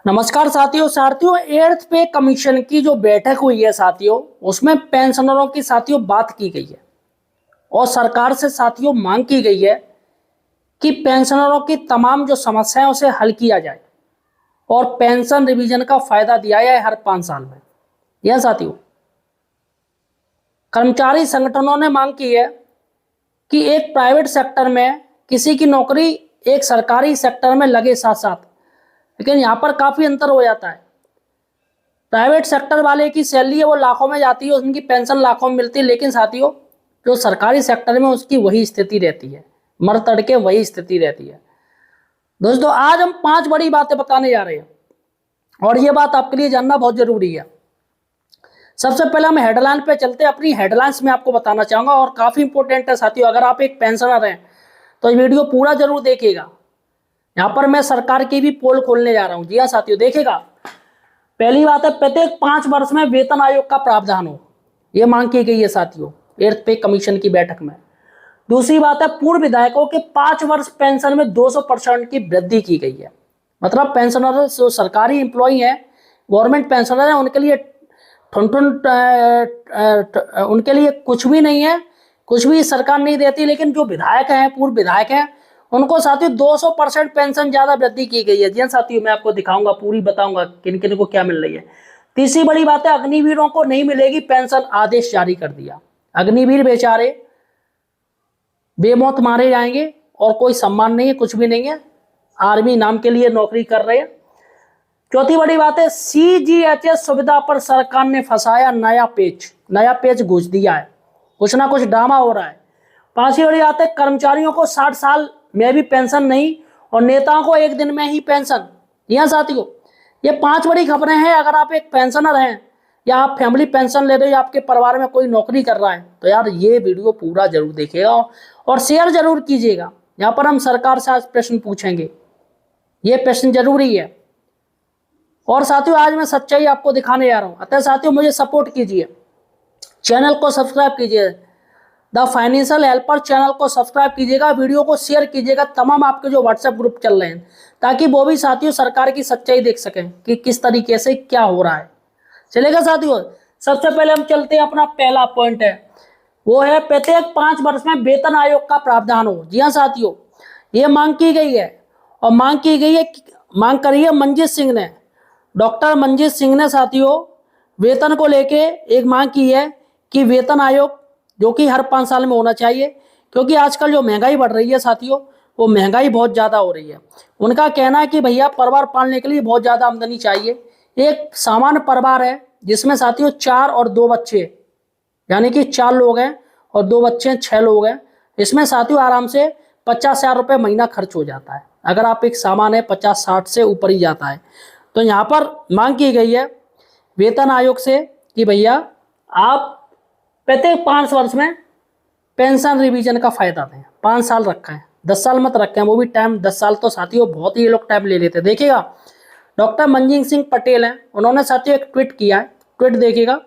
नमस्कार साथियों। Eighth pay commission की जो बैठक हुई है साथियों, उसमें पेंशनरों की साथियों बात की गई है और सरकार से साथियों मांग की गई है कि पेंशनरों की तमाम जो समस्याएं उसे हल किया जाए और पेंशन रिवीजन का फायदा दिया जाए हर 5 साल में। यह साथियों कर्मचारी संगठनों ने मांग की है कि एक प्राइवेट सेक्टर में किसी की नौकरी एक सरकारी सेक्टर में लगे साथ साथ, लेकिन यहाँ पर काफी अंतर हो जाता है। प्राइवेट सेक्टर वाले की सैलरी है वो लाखों में जाती है, उनकी पेंशन लाखों में मिलती है, लेकिन साथियों जो सरकारी सेक्टर में उसकी वही स्थिति रहती है, मर तड़के वही स्थिति रहती है। दोस्तों आज हम 5 बड़ी बातें बताने जा रहे हैं और ये बात आपके लिए जानना बहुत जरूरी है। सबसे पहले हम हेडलाइन पे चलते हैं। अपनी हेडलाइंस में आपको बताना चाहूंगा और काफी इंपॉर्टेंट है साथियों। अगर आप एक पेंशनर हैं तो ये वीडियो पूरा जरूर देखिएगा। यहाँ पर मैं सरकार की भी पोल खोलने जा रहा हूँ। जी हाँ साथियों, देखिएगा। पहली बात है, प्रत्येक 5 वर्ष में वेतन आयोग का प्रावधान हो, यह मांग की गई है साथियों एट्थ पे कमीशन की बैठक में। दूसरी बात है, पूर्व विधायकों के 5 वर्ष पेंशन में 200% की वृद्धि की गई है। मतलब पेंशनर जो सरकारी एम्प्लॉई हैं, गवर्नमेंट पेंशनर हैं, उनके लिए उनके लिए कुछ भी नहीं है, कुछ भी सरकार नहीं देती। लेकिन जो विधायक हैं, पूर्व विधायक हैं, उनको साथियों 200% पेंशन ज्यादा वृद्धि की गई है। जी साथियों, मैं आपको दिखाऊंगा, पूरी बताऊंगा किन किन को क्या मिल रही है। तीसरी बड़ी बात है, अग्निवीरों को नहीं मिलेगी पेंशन, आदेश जारी कर दिया। अग्निवीर बेचारे बेमौत मारे जाएंगे और कोई सम्मान नहीं है, कुछ भी नहीं है, आर्मी नाम के लिए नौकरी कर रहे हैं। चौथी बड़ी बात है, सीजीएचएस सुविधा पर सरकार ने फंसाया नया पेच घुस दिया है, कुछ ना कुछ ड्रामा हो रहा है। पांचवी बड़ी बात है, कर्मचारियों को 60 साल में भी पेंशन नहीं और नेताओं को 1 दिन में ही पेंशन। यहां साथियों ये 5 बड़ी खबरें हैं। अगर आप एक पेंशनर हैं या आप फैमिली पेंशन ले रहे हो या आपके परिवार में कोई नौकरी कर रहा है तो यार ये वीडियो पूरा जरूर देखिएगा और शेयर जरूर कीजिएगा। यहाँ पर हम सरकार से आज प्रश्न पूछेंगे, ये प्रश्न जरूरी है। और साथियों आज मैं सच्चाई आपको दिखाने जा रहा हूं, अतः साथियों मुझे सपोर्ट कीजिए, चैनल को सब्सक्राइब कीजिए। द फाइनेंशियल हेल्पर चैनल को सब्सक्राइब कीजिएगा, वीडियो को शेयर कीजिएगा तमाम आपके जो व्हाट्सएप ग्रुप चल रहे हैं, ताकि वो भी साथियों सरकार की सच्चाई देख सकें कि किस तरीके से क्या हो रहा है। चलेगा साथियों, सबसे पहले हम चलते हैं, अपना पहला पॉइंट है वो है प्रत्येक 5 वर्ष में वेतन आयोग का प्रावधान हो। जी हाँ साथियों, ये मांग की गई है और मांग करी है मंजीत सिंह ने, डॉक्टर मंजीत सिंह ने साथियों वेतन को लेके एक मांग की है कि वेतन आयोग जो कि हर 5 साल में होना चाहिए, क्योंकि आजकल जो महंगाई बढ़ रही है साथियों, वो महंगाई बहुत ज़्यादा हो रही है। उनका कहना है कि भैया परिवार पालने के लिए बहुत ज़्यादा आमदनी चाहिए। एक सामान्य परिवार है जिसमें साथियों 4 और 2 बच्चे, यानी कि 4 लोग हैं और 2 बच्चे, 6 लोग हैं। इसमें साथियों आराम से 50,000 रुपये महीना खर्च हो जाता है। अगर आप एक सामान है 50-60 से ऊपर ही जाता है। तो यहाँ पर मांग की गई है वेतन आयोग से कि भैया आप प्रत्येक 5 वर्ष में पेंशन रिवीजन का फायदा दें। 5 साल रखा है, 10 साल मत रखें, वो भी टाइम 10 साल तो साथियों बहुत ही ये लोग टाइम ले लेते हैं। देखिएगा, डॉक्टर मंजीत सिंह पटेल हैं, उन्होंने साथियों एक ट्वीट किया है, ट्वीट देखिएगा।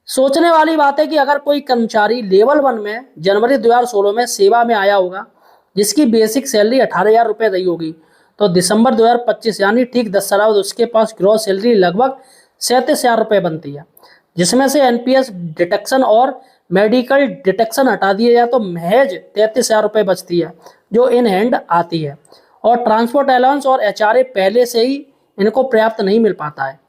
सोचने वाली बात है कि अगर कोई कर्मचारी लेवल 1 में जनवरी 2016 में सेवा में आया होगा, जिसकी बेसिक सैलरी 18,000 रुपये रही होगी, तो दिसंबर 2025 यानी ठीक 10 साल बाद उसके पास ग्रॉस सैलरी लगभग 37,000 रुपये बनती है, जिसमें से एनपीएस डिडक्शन और मेडिकल डिडक्शन हटा दिए जाए तो महज 33,000 रुपये बचती है, जो इन हैंड आती है। और ट्रांसपोर्ट अलाउंस और एचआरए पहले से ही इनको पर्याप्त नहीं मिल पाता है।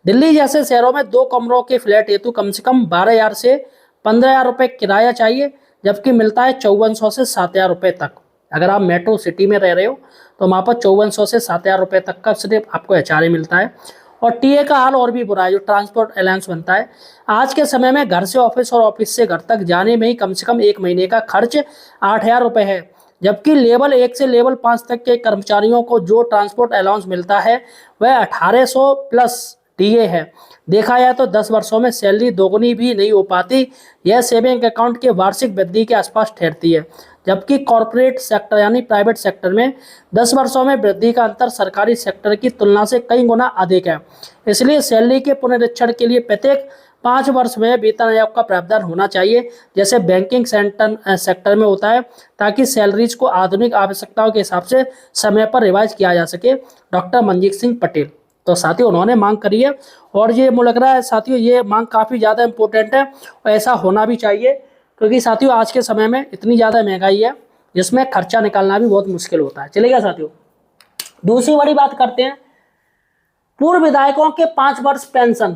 दिल्ली जैसे शहरों में 2 कमरों के फ्लैट हेतु कम से कम 12,000 से 15,000 रुपये किराया चाहिए, जबकि मिलता है 5400 से 7,000 रुपये तक। अगर आप मेट्रो सिटी में रह रहे हो तो वहाँ पर 5400 से 7,000 रुपये तक का सिर्फ आपको एचआरए मिलता है। और टीए का हाल और भी बुरा है, जो ट्रांसपोर्ट अलाउंस बनता है। आज के समय में घर से ऑफिस और ऑफिस से घर तक जाने में ही कम से कम 1 महीने का खर्च 8,000 रुपये है, जबकि लेवल 1 से लेवल 5 तक के कर्मचारियों को जो ट्रांसपोर्ट अलाउंस मिलता है वह 1800 प्लस टीए है। देखा जाए तो 10 वर्षों में सैलरी दोगुनी भी नहीं हो पाती। यह सेविंग अकाउंट के वार्षिक वृद्धि के आसपास ठहरती है, जबकि कॉर्पोरेट सेक्टर यानी प्राइवेट सेक्टर में 10 वर्षों में वृद्धि का अंतर सरकारी सेक्टर की तुलना से कई गुना अधिक है। इसलिए सैलरी के पुनरीक्षण के लिए प्रत्येक 5 वर्ष में वेतन आयोग का प्रावधान होना चाहिए, जैसे बैंकिंग सेक्टर में होता है, ताकि सैलरीज को आधुनिक आवश्यकताओं के हिसाब से समय पर रिवाइज किया जा सके। डॉक्टर मंजीत सिंह पटेल। तो साथियों उन्होंने मांग करी है और ये मुझे लग रहा है साथियों ये मांग काफ़ी ज़्यादा इंपॉर्टेंट है और ऐसा होना भी चाहिए, क्योंकि साथियों आज के समय में इतनी ज़्यादा महंगाई है जिसमें खर्चा निकालना भी बहुत मुश्किल होता है। चलेगा साथियों, दूसरी बड़ी बात करते हैं, पूर्व विधायकों के 5 वर्ष पेंशन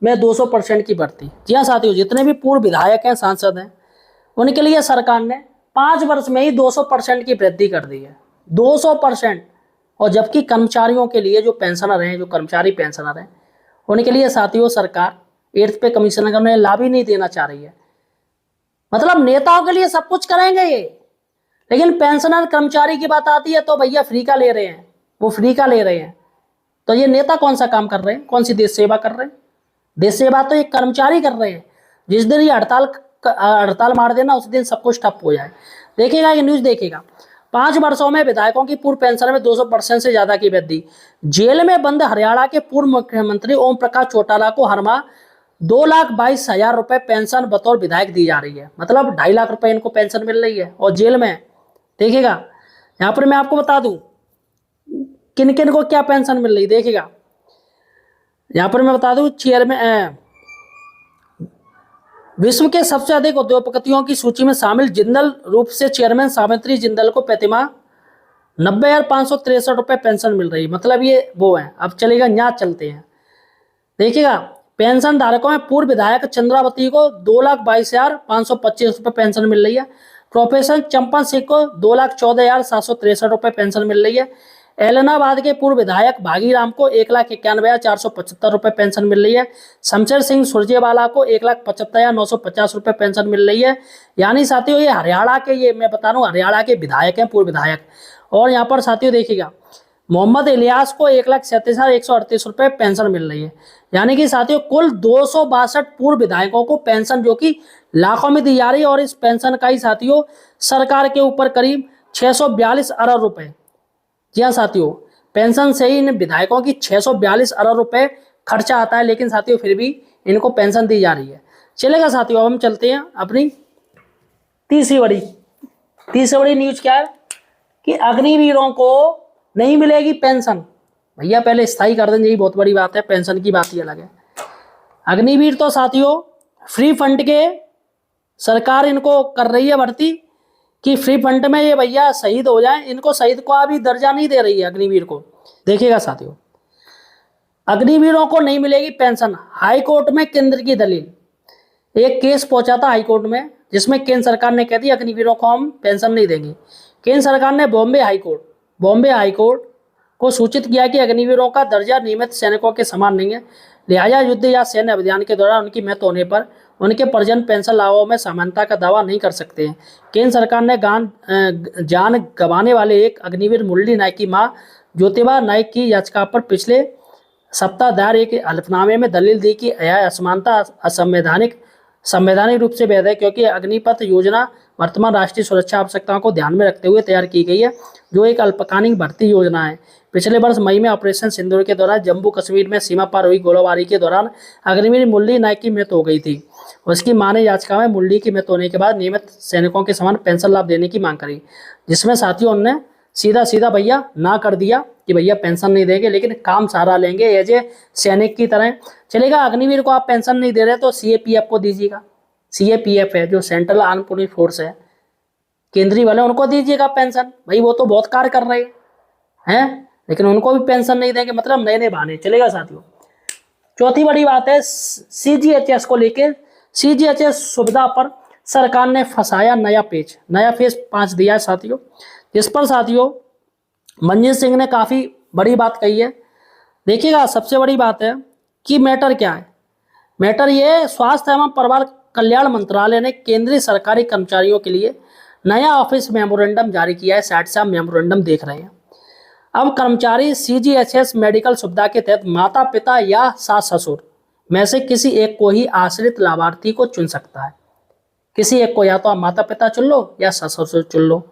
में 200% की बढ़ती। जी हाँ साथियों, जितने भी पूर्व विधायक हैं, सांसद हैं, उनके लिए सरकार ने 5 वर्ष में ही 200% की वृद्धि कर दी है, 200%। और जबकि कर्मचारियों के लिए जो पेंशनर हैं, जो कर्मचारी पेंशनर हैं, उनके लिए साथियों सरकार 8th पे कमीशन का उन्हें लाभ ही नहीं देना चाह रही है। मतलब नेताओं के लिए सब कुछ करेंगे ये, लेकिन पेंशनर कर्मचारी की बात आती है तो भैया फ्री का ले रहे हैं, वो फ्री का ले रहे हैं। तो ये नेता कौन सा काम कर रहे हैं, कौन सी देश सेवा कर रहे हैं? देश सेवा तो ये कर्मचारी कर रहे हैं। जिस दिन ये हड़ताल मार देना उस दिन सब कुछ ठप हो जाए। देखिएगा ये न्यूज, देखिएगा 5 वर्षों में विधायकों की पूर्व पेंशन में 200% से ज्यादा की वृद्धि। जेल में बंद हरियाणा के पूर्व मुख्यमंत्री ओम प्रकाश चौटाला को हर माह 2,22,000 रुपए पेंशन बतौर विधायक दी जा रही है। मतलब 2.5 लाख रुपए इनको पेंशन मिल रही है और जेल में। देखिएगा यहाँ पर मैं आपको बता दूं किन किन को क्या पेंशन मिल रही, देखिएगा यहाँ पर मैं बता दूं, चेयरमैन विश्व के सबसे अधिक उद्योगपतियों की सूची में शामिल जिंदल रूप से चेयरमैन सावित्री जिंदल को प्रतिमाह 90,563 रुपए पेंशन मिल रही है। मतलब ये वो है। अब चलेगा यहाँ चलते हैं, देखिएगा पेंशन धारकों में पूर्व विधायक चंद्रावती को 2,22,525 रुपए पेंशन मिल रही है। प्रोफेसर चंपन सिंह को 2,14,763 रुपए पेंशन मिल रही है। एलनाबाद के पूर्व विधायक भागीराम को 1,91,475 रुपए पेंशन मिल रही है। शमशेर सिंह सुरजेवाला को 1,75,950 रुपए पेंशन मिल रही है। यानी साथियों ये हरियाणा के, ये मैं बता रहा हूँ हरियाणा के विधायक हैं, पूर्व विधायक। और यहाँ पर साथियों देखिएगा मोहम्मद इलियास को 1,37,138 रुपए पेंशन मिल रही है। यानी कि साथियों कुल 262 पूर्व विधायकों को पेंशन जो कि लाखों में दी जा रही है। और इस पेंशन का ही साथियों सरकार के ऊपर करीब 642 अरब रुपए, जी हाँ साथियों पेंशन से ही इन विधायकों की 642 अरब रुपए खर्चा आता है, लेकिन साथियों फिर भी इनको पेंशन दी जा रही है। चलेगा साथियों, अब हम चलते हैं अपनी तीसरी बड़ी न्यूज क्या है कि अग्निवीरों को नहीं मिलेगी पेंशन। भैया पहले स्थायी कर दें, यही बहुत बड़ी बात है, पेंशन की बात ही अलग है। अग्निवीर तो साथियों फ्री फंड के सरकार इनको कर रही है भर्ती कि फ्री फंड में ये भैया शहीद हो जाएं। इनको शहीद को अभी दर्जा नहीं दे रही है अग्निवीर को। देखिएगा साथियों अग्निवीरों को नहीं मिलेगी पेंशन, हाई कोर्ट में केंद्र की दलील। एक केस पहुंचा था हाई कोर्ट में जिसमें केंद्र सरकार ने कह दिया अग्निवीरों को हम पेंशन नहीं देंगे। केंद्र सरकार ने बॉम्बे हाई कोर्ट को सूचित किया कि अग्निवीरों का दर्जा नियमित सैनिकों के समान नहीं है, लिहाजा युद्ध या सैन्य अभियान के दौरान उनकी मृत्यु होने पर उनके परिजन पेंशन लाभों में समानता का दावा नहीं कर सकते हैं। केंद्र सरकार ने जान गंवाने वाले एक अग्निवीर मुरली नायक की मां ज्योतिबा नायक की याचिका पर पिछले सप्ताह दायर एक हलफनामे में दलील दी कि यह असमानता संवैधानिक रूप से वैध है, क्योंकि अग्निपथ योजना वर्तमान राष्ट्रीय सुरक्षा आवश्यकताओं को ध्यान में रखते हुए तैयार की गई है, जो एक अल्पकालिक भर्ती योजना है। पिछले वर्ष मई में ऑपरेशन सिंदूर के दौरान जम्मू कश्मीर में सीमा पार हुई गोलीबारी के दौरान अग्निवीर मुरली नायक की मृत्यु हो गई थी। उसकी मां ने याचिका में मुरली की मृत्यु होने के बाद नियमित सैनिकों के समान पेंशन लाभ देने की मांग करी, जिसमें साथियों उन्होंने सीधा भैया ना कर दिया कि भैया पेंशन नहीं देंगे, लेकिन काम सारा लेंगे एज ए सैनिक की तरह। चलेगा अग्निवीर को आप पेंशन नहीं दे रहे तो CAPF को दीजिएगा। CAPF है जो सेंट्रल आर्म पुलिस फोर्स है, केंद्रीय वाले, उनको दीजिएगा पेंशन। भाई वो तो बहुत कार्य कर रहे हैं, लेकिन उनको भी पेंशन नहीं देंगे, मतलब नए बहाने। चलेगा साथियों चौथी बड़ी बात है CGHS को लेकर। CGHS सुविधा पर सरकार ने फंसाया नया फेज 5 दिया है साथियों, जिस पर साथियों मंजीत सिंह ने काफ़ी बड़ी बात कही है। देखिएगा सबसे बड़ी बात है कि मैटर क्या है। मैटर ये स्वास्थ्य एवं परिवार कल्याण मंत्रालय ने केंद्रीय सरकारी कर्मचारियों के लिए नया ऑफिस मेमोरेंडम जारी किया है। साइट से आप मेमोरेंडम देख रहे हैं। अब कर्मचारी CGHS मेडिकल सुविधा के तहत माता पिता या सास ससुर में से किसी एक को ही आश्रित लाभार्थी को चुन सकता है। किसी एक को, या तो आप माता पिता चुन लो या सास ससुर चुन लो।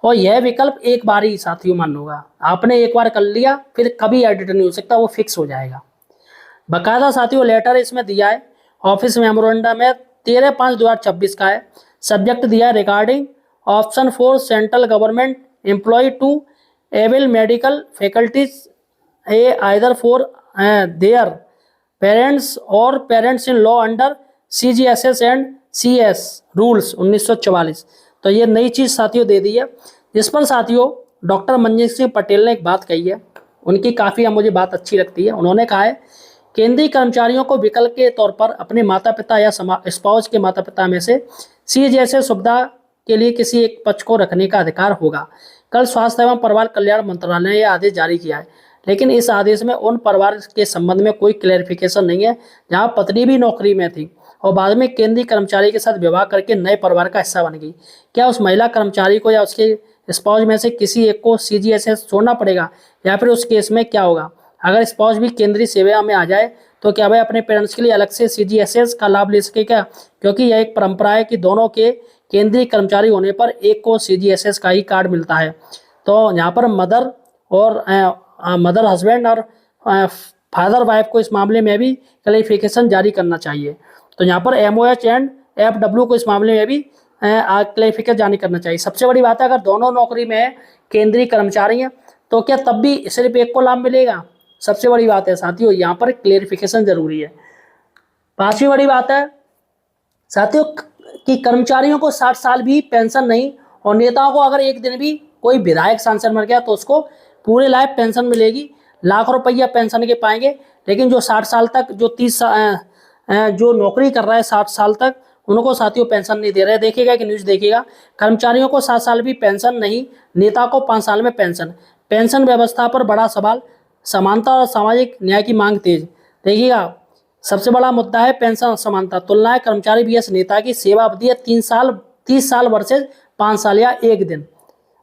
और यह विकल्प एक बार ही साथियों मान्य होगा। आपने एक बार कर लिया फिर कभी एडिट नहीं हो सकता, वो फिक्स हो जाएगा। बाकायदा साथियों लेटर इसमें दिया है, ऑफिस मेमोरेंडम में 13/5/2026 का है। सब्जेक्ट दिया है regarding option for central government employ to avail medical faculties a either for their parents और parents in law under CGSS and CS rules 1944। तो ये नई चीज़ साथियों दे दी है, जिस पर साथियों डॉक्टर मंजीत सिंह पटेल ने एक बात कही है, उनकी काफ़ी मुझे बात अच्छी लगती है। उन्होंने कहा है केंद्रीय कर्मचारियों को विकल्प के तौर पर अपने माता पिता या स्पाउस के माता पिता में से CGSS सुविधा के लिए किसी एक पक्ष को रखने का अधिकार होगा। कल स्वास्थ्य एवं परिवार कल्याण मंत्रालय ने यह आदेश जारी किया है, लेकिन इस आदेश में उन परिवार के संबंध में कोई क्लैरिफिकेशन नहीं है जहां पत्नी भी नौकरी में थी और बाद में केंद्रीय कर्मचारी के साथ विवाह करके नए परिवार का हिस्सा बन गई। क्या उस महिला कर्मचारी को या उसके स्पाउस में से किसी एक को CGSS छोड़ना पड़ेगा, या फिर उस केस में क्या होगा? अगर स्पाउस भी केंद्रीय सेवा में आ जाए तो क्या वह अपने पेरेंट्स के लिए अलग से CGSS का लाभ ले सकेगा? क्योंकि यह एक परंपरा है कि दोनों के केंद्रीय कर्मचारी होने पर एक को CGSS का ही कार्ड मिलता है। तो यहाँ पर मदर हस्बैंड और फादर वाइफ को इस मामले में भी क्लैरिफिकेशन जारी करना चाहिए। तो यहाँ पर MOH एंड FW को इस मामले में भी क्लैरिफिकेशन जारी करना चाहिए। सबसे बड़ी बात है, अगर दोनों नौकरी में है, केंद्रीय कर्मचारी हैं, तो क्या तब भी सिर्फ एक को लाभ मिलेगा? सबसे बड़ी बात है साथियों, यहाँ पर क्लैरिफिकेशन जरूरी है। पांचवी बड़ी बात है साथियों कि कर्मचारियों को 60 साल भी पेंशन नहीं, और नेताओं को अगर एक दिन भी कोई विधायक सांसद मर गया तो उसको पूरे लाइफ पेंशन मिलेगी, लाख रुपया पेंशन के पाएंगे। लेकिन जो 60 साल तक जो नौकरी कर रहा है 60 साल तक, उनको साथियों पेंशन नहीं दे रहे। देखिएगा कि न्यूज़ देखिएगा, कर्मचारियों को 7 साल भी पेंशन नहीं, नेता को 5 साल में पेंशन। पेंशन व्यवस्था पर बड़ा सवाल, समानता और सामाजिक न्याय की मांग तेज। देखिएगा, सबसे बड़ा मुद्दा है पेंशन समानता। तुलना है कर्मचारी VS नेता की सेवा अवधि है 30 साल वर्सेज 5 साल या 1 दिन।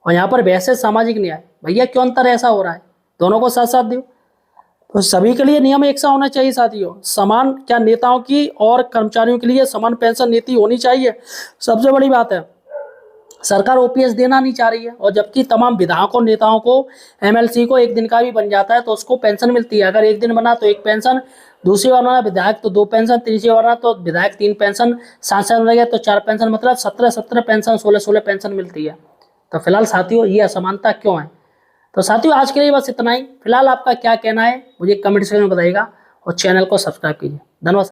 और यहाँ पर वैसे सामाजिक न्याय, भैया क्यों अंतर ऐसा हो रहा है? दोनों को साथ साथ दो, तो सभी के लिए नियम एक सा होना चाहिए साथियों। समान, क्या नेताओं की और कर्मचारियों के लिए समान पेंशन नीति होनी चाहिए। सबसे बड़ी बात है, सरकार OPS देना नहीं चाह रही है, और जबकि तमाम विधायकों नेताओं को MLC को 1 दिन का भी बन जाता है तो उसको पेंशन मिलती है। अगर 1 दिन बना तो 1 पेंशन, दूसरी बार बना विधायक तो 2 पेंशन, तीसरी बार बना तो विधायक 3 पेंशन, सांसद बन गया तो 4 पेंशन, मतलब 17 पेंशन, 16 पेंशन मिलती है। तो फिलहाल साथियों ये असमानता क्यों है? तो साथियों आज के लिए बस इतना ही। फिलहाल आपका क्या कहना है मुझे कमेंट सेक्शन में बताइएगा, और चैनल को सब्सक्राइब कीजिए। धन्यवाद।